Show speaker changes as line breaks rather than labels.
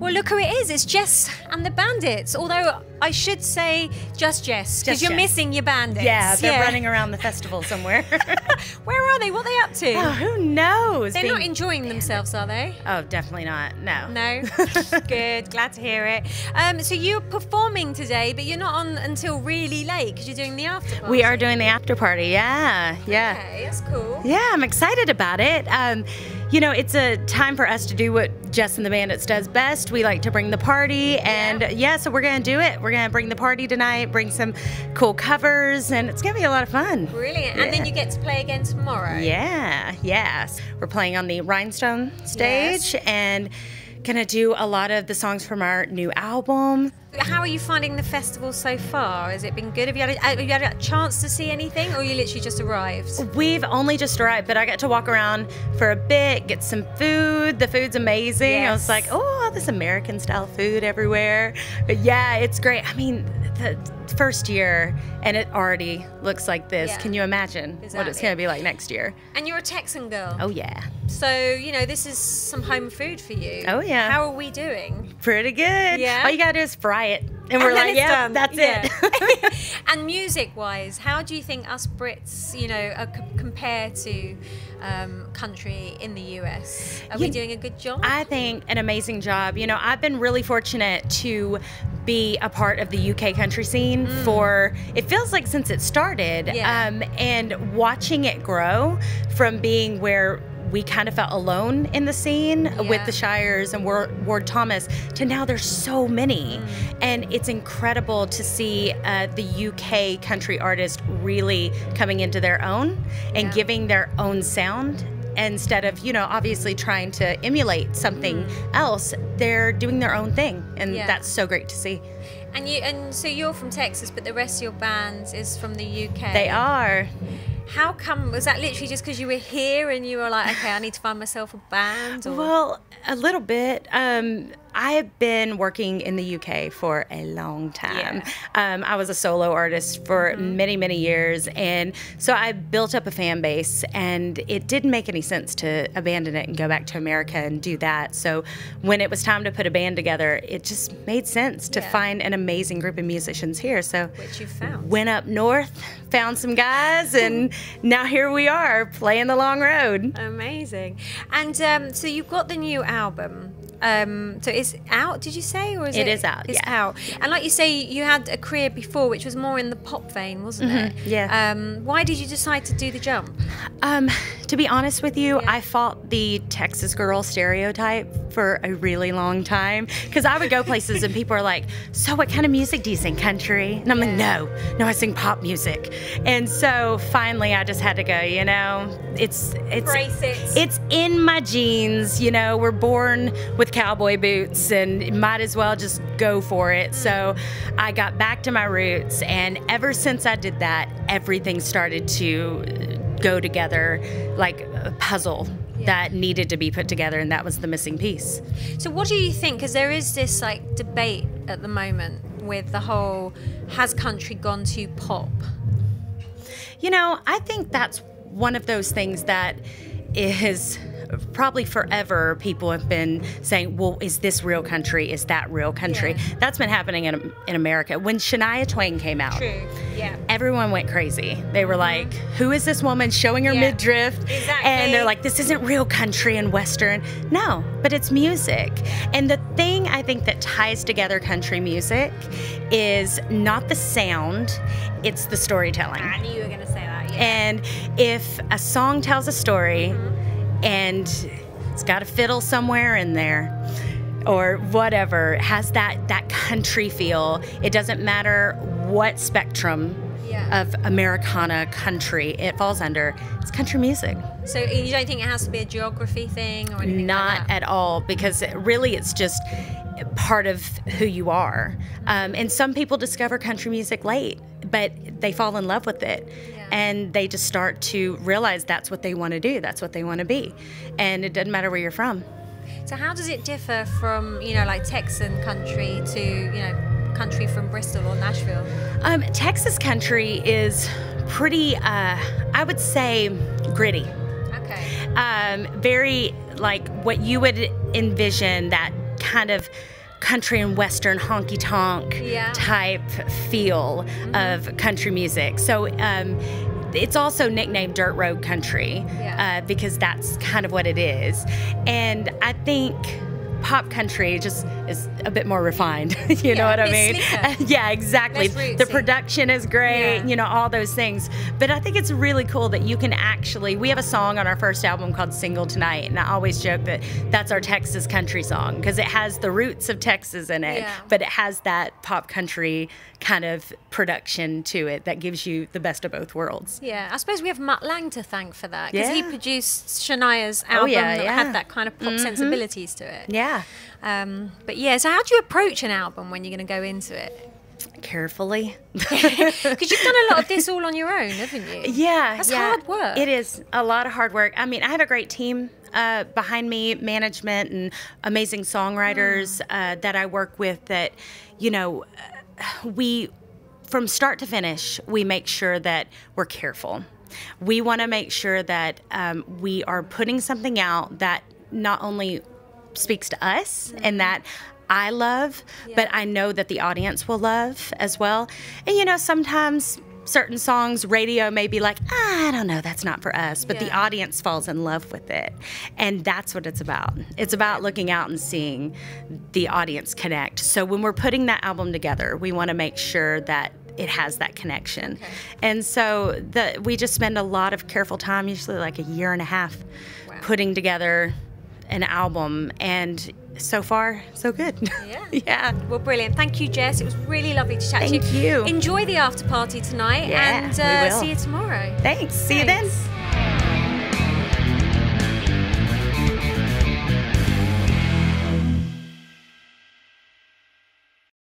Well, look who it is. It's Jess and the Bandits. Although I should say just Jess, because you're missing your Bandits.
Yeah, they're running around the festival somewhere.
Where are they? What are they up to?
Oh, who knows?
They're not enjoying themselves, are they?
Oh, definitely not. No.
No? Good. Glad to hear it. So you're performing today, but you're not on until really late because you're doing the after party.
We are doing the after party, yeah.
Okay, that's cool.
Yeah, I'm excited about it. You know, it's a time for us to do what Jess and the Bandits does best. We like to bring the party, and so we're going to do it. We're going to bring the party tonight, bring some cool covers, and it's going to be a lot of fun.
Brilliant. Yeah. And then you get to play again tomorrow.
Yeah, yes. We're playing on the Rhinestone stage, and going to do a lot of the songs from our new album.
How are you finding the festival so far? Has it been good? Have you had a chance to see anything, or you literally just arrived?
We've only just arrived, but I got to walk around for a bit, get some food. The food's amazing. Yes. I was like, oh, all this American style food everywhere. But yeah, it's great. I mean, the first year, and it already looks like this. Yeah. Can you imagine what it's going to be like next year?
And you're a Texan girl.
Oh, yeah.
So, you know, this is some home food for you.
Oh, yeah.
How are we doing?
Pretty good.
Yeah.
All you got to do is fry it. And we're like, yeah, that's it.
And music-wise, how do you think us Brits, you know, compare to country in the US? Are we doing a good job?
I think an amazing job. You know, I've been really fortunate to be a part of the UK country scene for, it feels like since it started, and watching it grow from being where we kind of felt alone in the scene with the Shires and Ward Thomas to now there's so many. And it's incredible to see the UK country artists really coming into their own and giving their own sound. Instead of, you know, obviously trying to emulate something else, they're doing their own thing. And that's so great to see.
And so you're from Texas, but the rest of your band is from the UK.
They are.
How come, was that literally just because you were here and you were like, okay, I need to find myself a band? Or?
Well, a little bit. I've been working in the UK for a long time. I was a solo artist for many, many years. And so I built up a fan base, and it didn't make any sense to abandon it and go back to America and do that. So when it was time to put a band together, it just made sense to find an amazing group of musicians here. So
which you found.
Went up north, found some guys, and now here we are playing the long road.
Amazing. And so you've got the new album. So it's out, did you say? Or is
it is out,
It's out. And like you say, you had a career before which was more in the pop vein, wasn't it?
Yeah.
Why did you decide to do the jump?
To be honest with you, I fought the Texas girl stereotype for a really long time, because I would go places and people are like, so what kind of music do you sing? Country? And I'm like, no, I sing pop music. And so finally I just had to go, you know, it's in my genes, you know, we're born with cowboy boots and might as well just go for it. So I got back to my roots, and ever since I did that, everything started to go together like a puzzle that needed to be put together, and that was the missing piece.
So what do you think, because there is this like debate at the moment with the whole, has country gone to pop?
You know, I think that's one of those things that is probably forever people have been saying, well, is this real country? Is that real country? That's been happening in America. When Shania Twain came out, everyone went crazy. They were like, who is this woman showing her midriff? And they're like, this isn't real country and Western. No, but it's music. And the thing I think that ties together country music is not the sound, it's the storytelling.
I knew you were going to say that,
And if a song tells a story, and it's got a fiddle somewhere in there or whatever, has that country feel. It doesn't matter what spectrum of Americana country it falls under. It's country music.
So you don't think it has to be a geography thing or anything
Not
like that?
At all, because really it's just part of who you are. And some people discover country music late, but they fall in love with it. And they just start to realize that's what they want to do, that's what they want to be. And it doesn't matter where you're from.
So how does it differ from, you know, like Texan country to, you know, country from Bristol or Nashville?
Texas country is pretty, I would say, gritty.
Okay.
Very like what you would envision, that kind of country and western honky tonk type feel of country music. So it's also nicknamed dirt road country because that's kind of what it is. And I think pop country just is a bit more refined. You know what I mean? Yeah, exactly. The production is great, you know, all those things. But I think it's really cool that you can actually, we have a song on our first album called Single Tonight, and I always joke that that's our Texas country song because it has the roots of Texas in it, but it has that pop country kind of production to it that gives you the best of both worlds.
Yeah, I suppose we have Mutt Lange to thank for that because he produced Shania's album that had that kind of pop sensibilities to it.
Yeah.
But yeah, so how do you approach an album when you're going to go into it?
Carefully.
Because you've done a lot of this all on your own, haven't you?
Yeah.
That's hard work.
It is a lot of hard work. I mean, I have a great team behind me, management and amazing songwriters that I work with that, you know, we, from start to finish, we make sure that we're careful. We want to make sure that we are putting something out that not only speaks to us and that I love, but I know that the audience will love as well. And, you know, sometimes certain songs, radio may be like, I don't know, that's not for us, but the audience falls in love with it. And that's what it's about. It's about looking out and seeing the audience connect. So when we're putting that album together, we want to make sure that it has that connection. And so we just spend a lot of careful time, usually like a year and a half, putting together an album, and so far, so good. Yeah.
Well, brilliant. Thank you, Jess. It was really lovely to chat to you.
Thank you.
Enjoy the after party tonight, and
we will.
see you tomorrow.
Thanks. See you then.